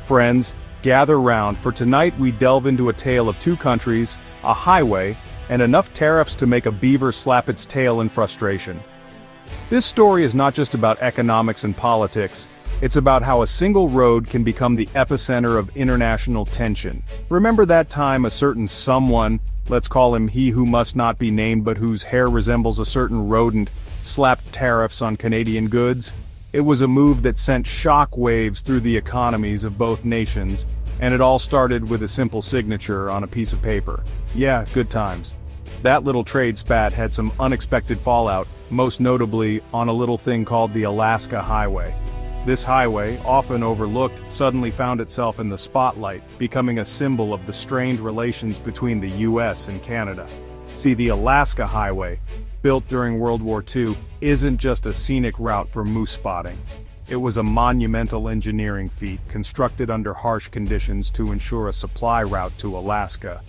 Friends, gather round, for tonight we delve into a tale of two countries, a highway, and enough tariffs to make a beaver slap its tail in frustration. This story is not just about economics and politics, it's about how a single road can become the epicenter of international tension. Remember that time a certain someone, let's call him he who must not be named but whose hair resembles a certain rodent, slapped tariffs on Canadian goods? It was a move that sent shock waves through the economies of both nations, and it all started with a simple signature on a piece of paper. Yeah, good times. That little trade spat had some unexpected fallout, most notably on a little thing called the Alaska Highway. This highway, often overlooked, suddenly found itself in the spotlight, becoming a symbol of the strained relations between the U.S. and Canada. See, the Alaska Highway, built during World War II, isn't just a scenic route for moose spotting. It was a monumental engineering feat constructed under harsh conditions to ensure a supply route to Alaska.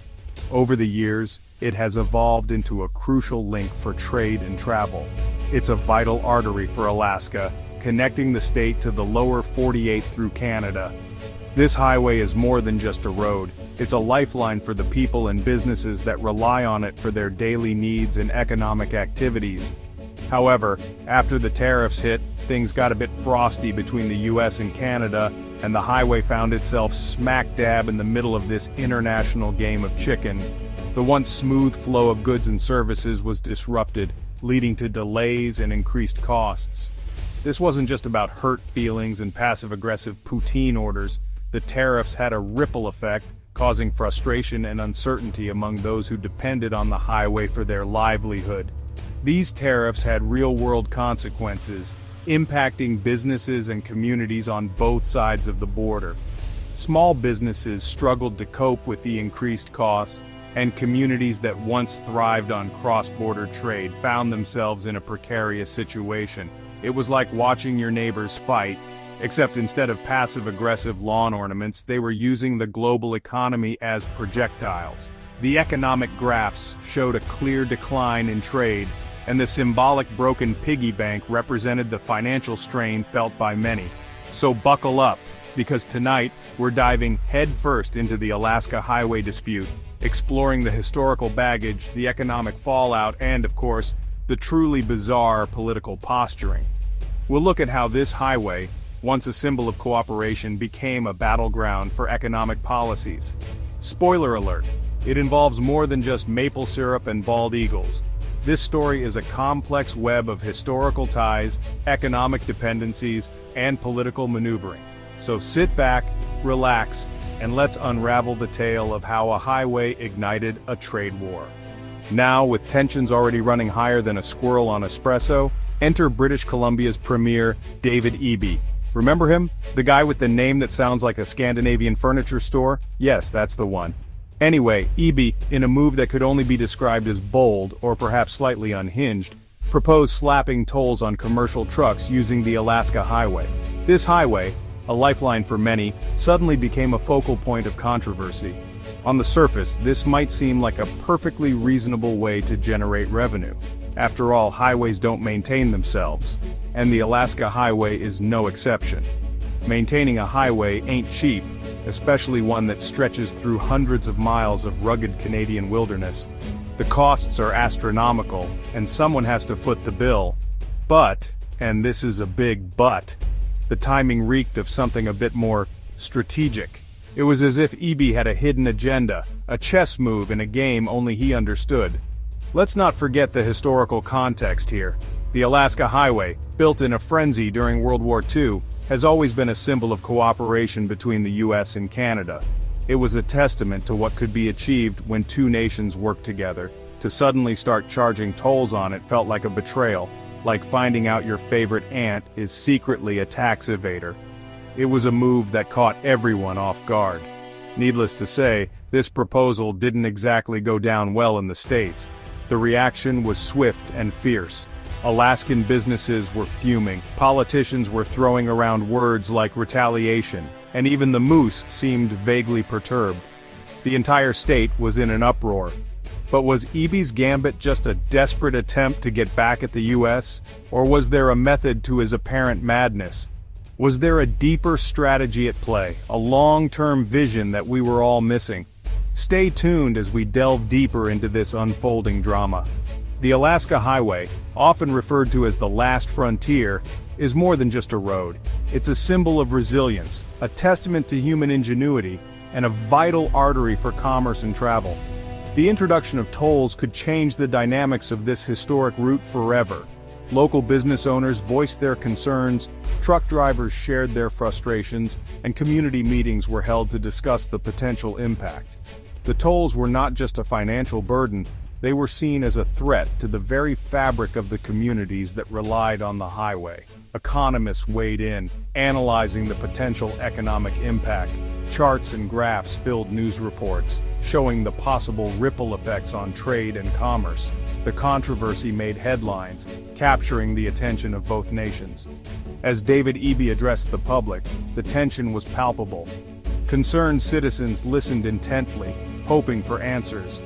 Over the years, it has evolved into a crucial link for trade and travel. It's a vital artery for Alaska, connecting the state to the lower 48 through Canada. This highway is more than just a road, it's a lifeline for the people and businesses that rely on it for their daily needs and economic activities. However, after the tariffs hit, things got a bit frosty between the U.S. and Canada, and the highway found itself smack dab in the middle of this international game of chicken. The once smooth flow of goods and services was disrupted, leading to delays and increased costs. This wasn't just about hurt feelings and passive-aggressive poutine orders. The tariffs had a ripple effect, causing frustration and uncertainty among those who depended on the highway for their livelihood. These tariffs had real-world consequences, impacting businesses and communities on both sides of the border. Small businesses struggled to cope with the increased costs, and communities that once thrived on cross-border trade found themselves in a precarious situation. It was like watching your neighbors fight, except instead of passive-aggressive lawn ornaments, they were using the global economy as projectiles. The economic graphs showed a clear decline in trade, and the symbolic broken piggy bank represented the financial strain felt by many. So buckle up, because tonight, we're diving headfirst into the Alaska Highway dispute, exploring the historical baggage, the economic fallout, and, of course, the truly bizarre political posturing. We'll look at how this highway, once a symbol of cooperation, became a battleground for economic policies. Spoiler alert, it involves more than just maple syrup and bald eagles. This story is a complex web of historical ties, economic dependencies, and political maneuvering. So sit back, relax, and let's unravel the tale of how a highway ignited a trade war. Now, with tensions already running higher than a squirrel on espresso, enter British Columbia's premier, David Eby. Remember him? The guy with the name that sounds like a Scandinavian furniture store? Yes, that's the one. Anyway, Eby, in a move that could only be described as bold, or perhaps slightly unhinged, proposed slapping tolls on commercial trucks using the Alaska Highway. This highway, a lifeline for many, suddenly became a focal point of controversy. On the surface, this might seem like a perfectly reasonable way to generate revenue. After all, highways don't maintain themselves, and the Alaska Highway is no exception. Maintaining a highway ain't cheap, especially one that stretches through hundreds of miles of rugged Canadian wilderness. The costs are astronomical, and someone has to foot the bill. But, and this is a big but, the timing reeked of something a bit more strategic. It was as if Eby had a hidden agenda, a chess move in a game only he understood. Let's not forget the historical context here. The Alaska Highway, built in a frenzy during World War II, has always been a symbol of cooperation between the U.S. and Canada. It was a testament to what could be achieved when two nations worked together. To suddenly start charging tolls on it felt like a betrayal, like finding out your favorite aunt is secretly a tax evader. It was a move that caught everyone off guard. Needless to say, this proposal didn't exactly go down well in the States. The reaction was swift and fierce. Alaskan businesses were fuming, politicians were throwing around words like retaliation, and even the moose seemed vaguely perturbed. The entire state was in an uproar. But was Eby's gambit just a desperate attempt to get back at the U.S., or was there a method to his apparent madness? Was there a deeper strategy at play, a long-term vision that we were all missing? Stay tuned as we delve deeper into this unfolding drama. The Alaska Highway, often referred to as the last frontier, is more than just a road. It's a symbol of resilience, a testament to human ingenuity, and a vital artery for commerce and travel. The introduction of tolls could change the dynamics of this historic route forever. Local business owners voiced their concerns, truck drivers shared their frustrations, and community meetings were held to discuss the potential impact. The tolls were not just a financial burden, they were seen as a threat to the very fabric of the communities that relied on the highway. Economists weighed in, analyzing the potential economic impact. Charts and graphs filled news reports, showing the possible ripple effects on trade and commerce. The controversy made headlines, capturing the attention of both nations. As David Eby addressed the public, the tension was palpable. Concerned citizens listened intently, hoping for answers.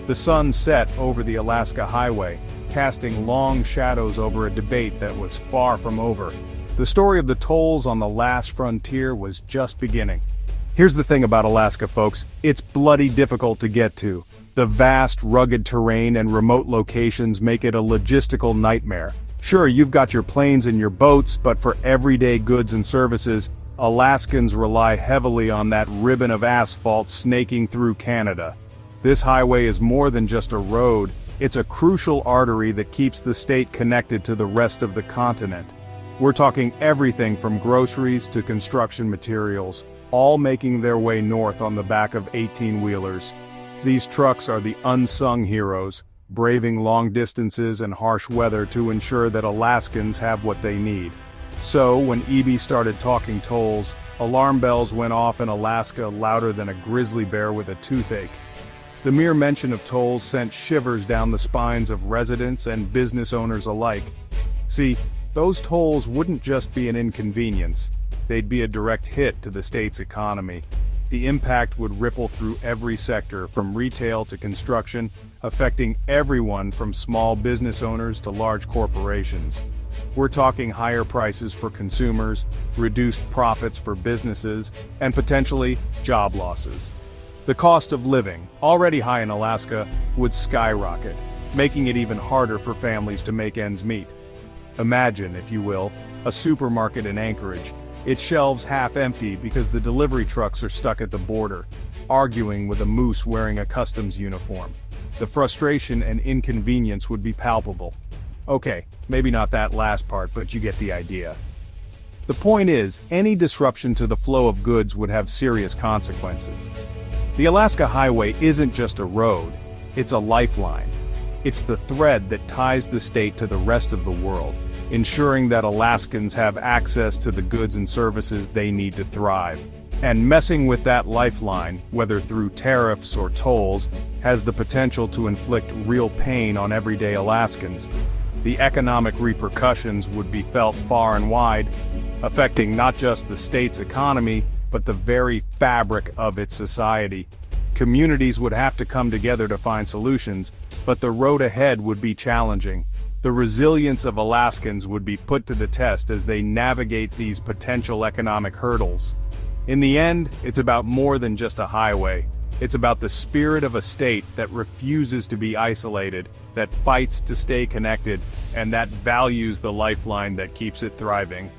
The sun set over the Alaska Highway, casting long shadows over a debate that was far from over. The story of the tolls on the last frontier was just beginning. Here's the thing about Alaska, folks, it's bloody difficult to get to. The vast, rugged terrain and remote locations make it a logistical nightmare. Sure, you've got your planes and your boats, but for everyday goods and services, Alaskans rely heavily on that ribbon of asphalt snaking through Canada. This highway is more than just a road, it's a crucial artery that keeps the state connected to the rest of the continent. We're talking everything from groceries to construction materials, all making their way north on the back of 18-wheelers. These trucks are the unsung heroes, braving long distances and harsh weather to ensure that Alaskans have what they need. So, when Eby started talking tolls, alarm bells went off in Alaska louder than a grizzly bear with a toothache. The mere mention of tolls sent shivers down the spines of residents and business owners alike. See, those tolls wouldn't just be an inconvenience, they'd be a direct hit to the state's economy. The impact would ripple through every sector, from retail to construction, affecting everyone from small business owners to large corporations. We're talking higher prices for consumers, reduced profits for businesses, and potentially job losses. The cost of living, already high in Alaska, would skyrocket, making it even harder for families to make ends meet. Imagine, if you will, a supermarket in Anchorage. Its shelves half empty because the delivery trucks are stuck at the border, arguing with a moose wearing a customs uniform. The frustration and inconvenience would be palpable. Okay, maybe not that last part, but you get the idea. The point is, any disruption to the flow of goods would have serious consequences. The Alaska Highway isn't just a road, it's a lifeline. It's the thread that ties the state to the rest of the world, ensuring that Alaskans have access to the goods and services they need to thrive. And messing with that lifeline, whether through tariffs or tolls, has the potential to inflict real pain on everyday Alaskans. The economic repercussions would be felt far and wide, affecting not just the state's economy, but the very fabric of its society. Communities would have to come together to find solutions, but the road ahead would be challenging. The resilience of Alaskans would be put to the test as they navigate these potential economic hurdles. In the end, it's about more than just a highway. It's about the spirit of a state that refuses to be isolated, that fights to stay connected, and that values the lifeline that keeps it thriving.